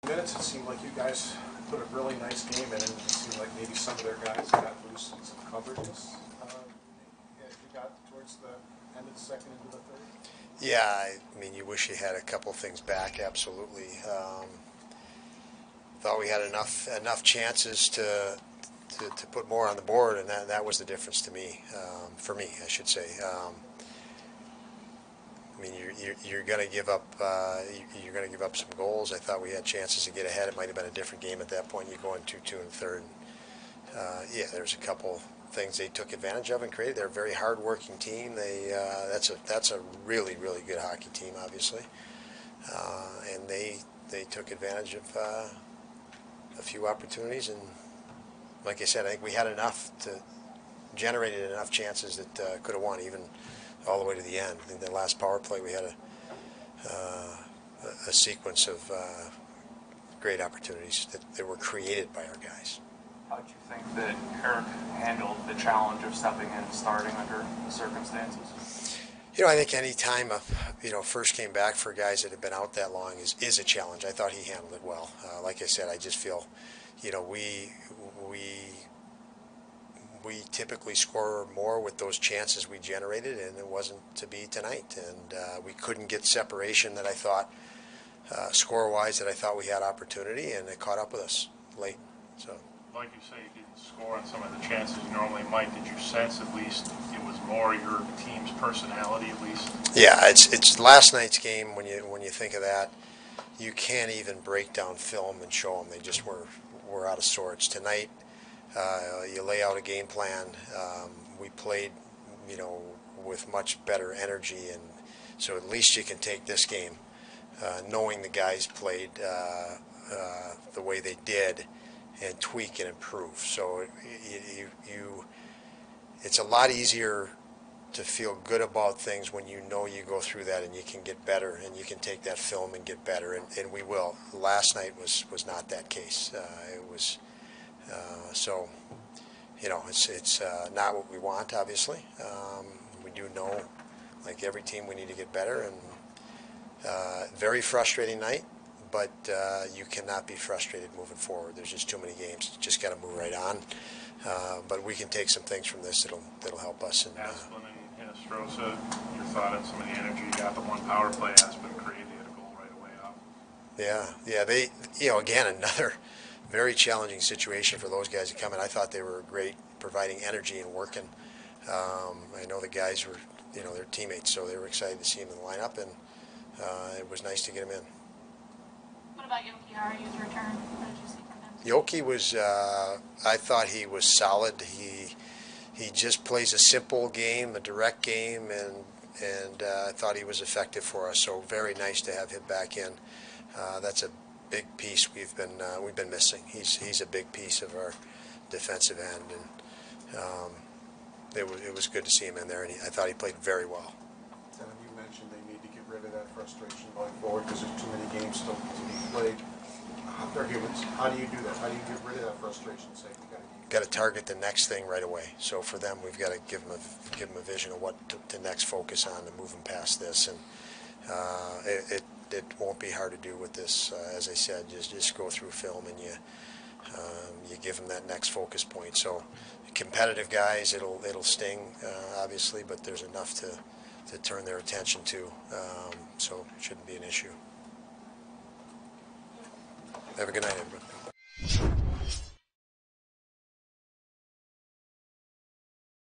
Minutes, it seemed like you guys put a really nice game in, and it seemed like maybe some of their guys got loose in some coverages as you got towards the end of the second into the third. Yeah, I mean, you wish you had a couple of things back. Absolutely. Thought we had enough chances to put more on the board, and that was the difference to me. For me, I should say. I mean, you're going to give up. You're going to give up some goals. I thought we had chances to get ahead. It might have been a different game at that point. You go in 2-2 in the third. Yeah, there's a couple things they took advantage of and created. They're a very hard-working team. That's a really good hockey team, obviously, and they took advantage of a few opportunities. And like I said, I think we had generated enough chances that could have won, even all the way to the end. I think the last power play we had a sequence of great opportunities that were created by our guys. How did you think that Eric handled the challenge of stepping in and starting under the circumstances? I think any time first came back for guys that have been out that long is a challenge. I thought he handled it well. Like I said, I just feel, we typically score more with those chances we generated, and it wasn't to be tonight. And we couldn't get separation that I thought, score-wise, that I thought we had opportunity, and it caught up with us late. So, like you say, you didn't score on some of the chances you normally might. Did you sense at least it was more your team's personality at least? Yeah, it's last night's game. When you think of that, you can't even break down film and show them. They just were out of sorts. Tonight, you lay out a game plan. We played, with much better energy, and so at least you can take this game, knowing the guys played the way they did, and tweak and improve. So it's a lot easier to feel good about things when you know you go through that and you can get better, and you can take that film and get better, and we will. Last night was not that case. It was so. It's not what we want, obviously. We do know, like every team, we need to get better, and very frustrating night, but you cannot be frustrated moving forward. There's just too many games. You just got to move right on. But we can take some things from this that'll help us. And Asplund and Hinostroza, your thought on some of the energy you got, the one power play Asplund created, they had a goal right away off. Yeah, they, again, another very challenging situation for those guys to come in. I thought they were great, providing energy and working. I know the guys were, their teammates, so they were excited to see him in the lineup, and it was nice to get him in. What about Yoki Haru's return? What did you see from him? Yoki was, I thought he was solid. He just plays a simple game, a direct game, and I thought he was effective for us. So very nice to have him back in. That's a big piece we've been missing. He's a big piece of our defensive end, and it was good to see him in there. And I thought he played very well. Then you mentioned they need to get rid of that frustration going forward because there's too many games still to be played. They're humans. How do you do that? How do you get rid of that frustration? Say we got to target the next thing right away. So for them, we've got to give them a vision of what to next focus on to move them past this, and it won't be hard to do with this. As I said, just go through film and you give them that next focus point. So competitive guys, it'll sting obviously, but there's enough to turn their attention to, so it shouldn't be an issue. Have a good night, everybody.